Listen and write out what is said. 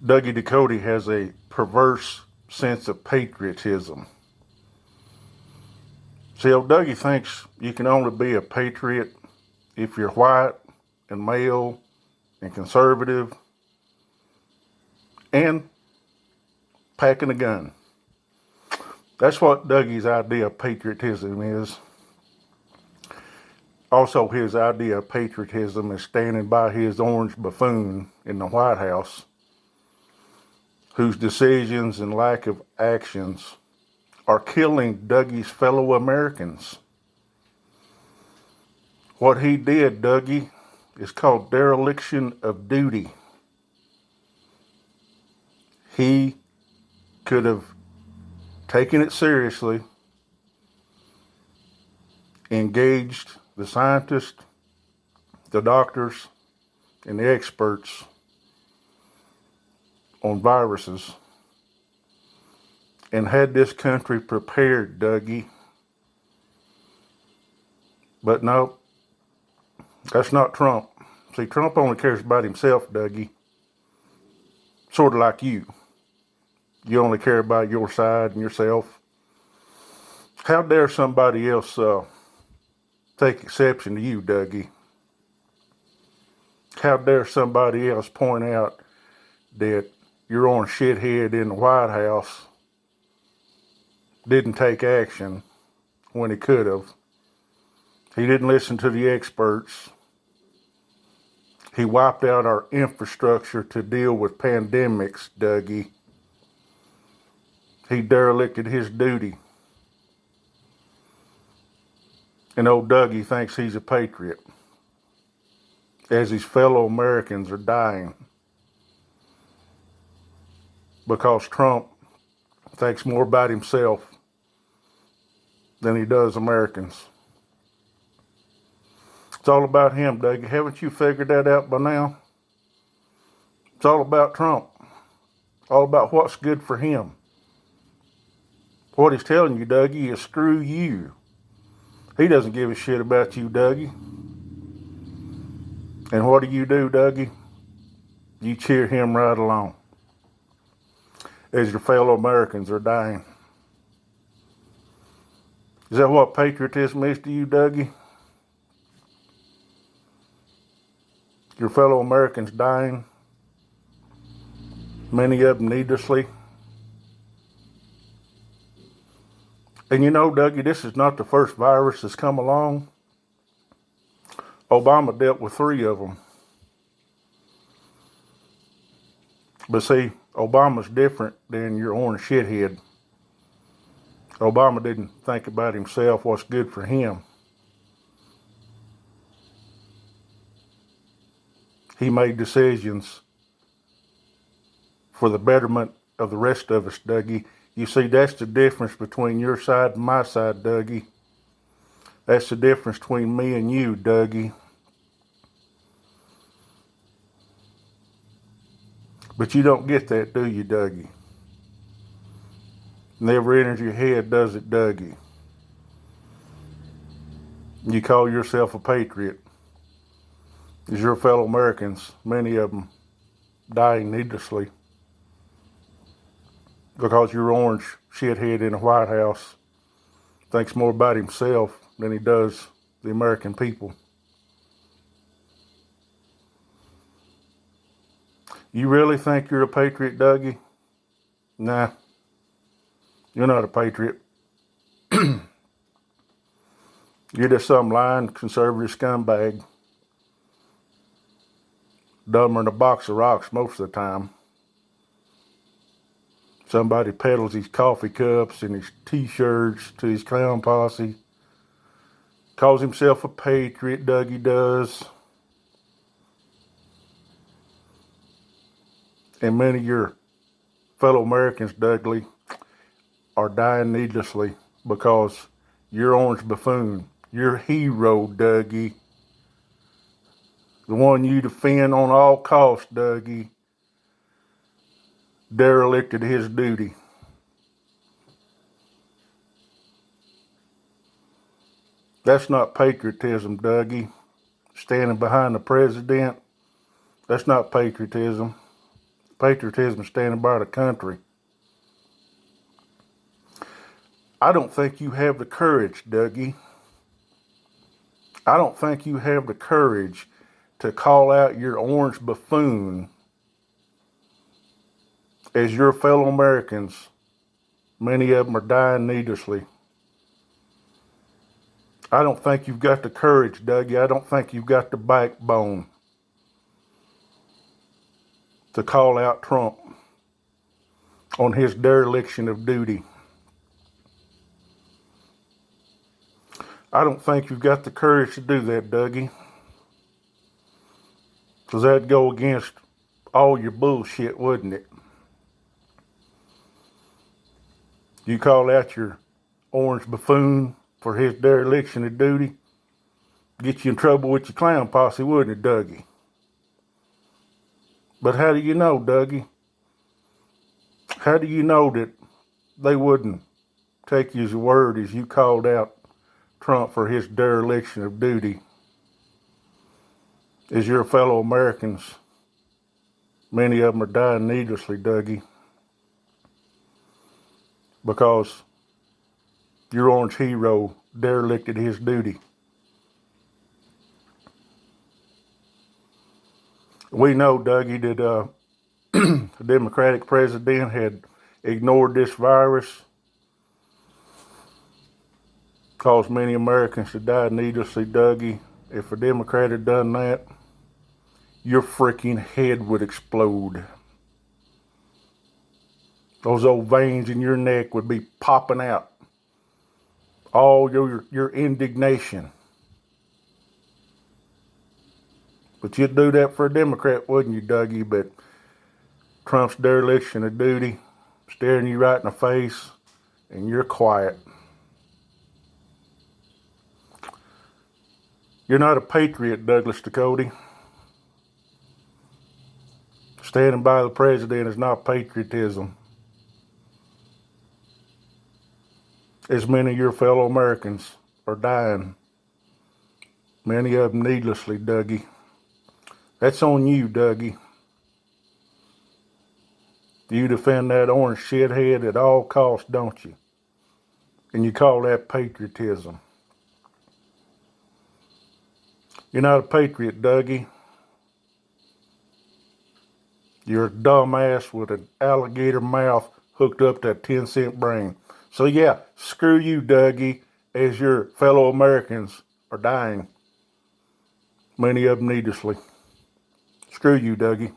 Dougie Ducote has a perverse sense of patriotism. See, old Dougie thinks you can only be a patriot if you're white and male and conservative and packing a gun. That's what Dougie's idea of patriotism is. Also, his idea of patriotism is standing by his orange buffoon in the White House, whose decisions and lack of actions are killing Dougie's fellow Americans. What he did, Dougie, is called dereliction of duty. He could have taken it seriously, engaged the scientists, the doctors, and the experts on viruses, and had this country prepared, Dougie. But no, that's not Trump. See, Trump only cares about himself, Dougie. Sort of like you. You only care about your side and yourself. How dare somebody else take exception to you, Dougie? How dare somebody else point out that your orange shithead in the White House didn't take action when he could have? He didn't listen to the experts. He wiped out our infrastructure to deal with pandemics, Dougie. He derelicted his duty. And old Dougie thinks he's a patriot, as his fellow Americans are dying because Trump thinks more about himself than he does Americans. It's all about him, Dougie. Haven't you figured that out by now? It's all about Trump. All about what's good for him. What he's telling you, Dougie, is screw you. He doesn't give a shit about you, Dougie. And what do, Dougie? You cheer him right along as your fellow Americans are dying. Is that what patriotism is to you, Dougie? Your fellow Americans dying, many of them needlessly. And you know, Dougie, this is not the first virus that's come along. Obama dealt with 3 of them. But see, Obama's different than your orange shithead. Obama didn't think about himself, what's good for him. He made decisions for the betterment of the rest of us, Dougie. You see, that's the difference between your side and my side, Dougie. That's the difference between me and you, Dougie. But you don't get that, do you, Dougie? Never enters your head, does it, Dougie? You call yourself a patriot. Is your fellow Americans, many of them, dying needlessly because your orange shithead in the White House thinks more about himself than he does the American people. You really think you're a patriot, Dougie? Nah, you're not a patriot. You're just some lying conservative scumbag. Dumber than a box of rocks most of the time. Somebody peddles his coffee cups and his t-shirts to his clown posse. Calls himself a patriot, Dougie does. And many of your fellow Americans, Dougie, are dying needlessly because your orange buffoon, your hero, Dougie, the one you defend on all costs, Dougie, derelicted his duty. That's not patriotism, Dougie. Standing behind the president, that's not patriotism. patriotism is standing by the country. I don't think you have the courage, Dougie. I don't think you have the courage to call out your orange buffoon as your fellow Americans. Many of them are dying needlessly. I don't think you've got the courage, Dougie. I don't think you've got the backbone to call out Trump on his dereliction of duty. I don't think you've got the courage to do that, Dougie. Because that'd go against all your bullshit, wouldn't it? You call out your orange buffoon for his dereliction of duty, get you in trouble with your clown posse, wouldn't it, Dougie? But how do you know, Dougie? How do you know that they wouldn't take you as a word as you called out Trump for his dereliction of duty? As your fellow Americans, many of them are dying needlessly, Dougie, because your orange hero derelicted his duty. We know, Dougie, that the Democratic president had ignored this virus, caused many Americans to die needlessly, Dougie. If a Democrat had done that, your freaking head would explode. Those old veins in your neck would be popping out. All your indignation. But you'd do that for a Democrat, wouldn't you, Dougie? But Trump's dereliction of duty, staring you right in the face, and you're quiet. You're not a patriot, Douglas Ducote. Standing by the president is not patriotism. As many of your fellow Americans are dying, many of them needlessly, Dougie. That's on you, Dougie. You defend that orange shithead at all costs, don't you? And you call that patriotism. You're not a patriot, Dougie. You're a dumbass with an alligator mouth hooked up to a 10-cent brain. So yeah, screw you, Dougie, as your fellow Americans are dying. Many of them needlessly. Screw you, Dougie.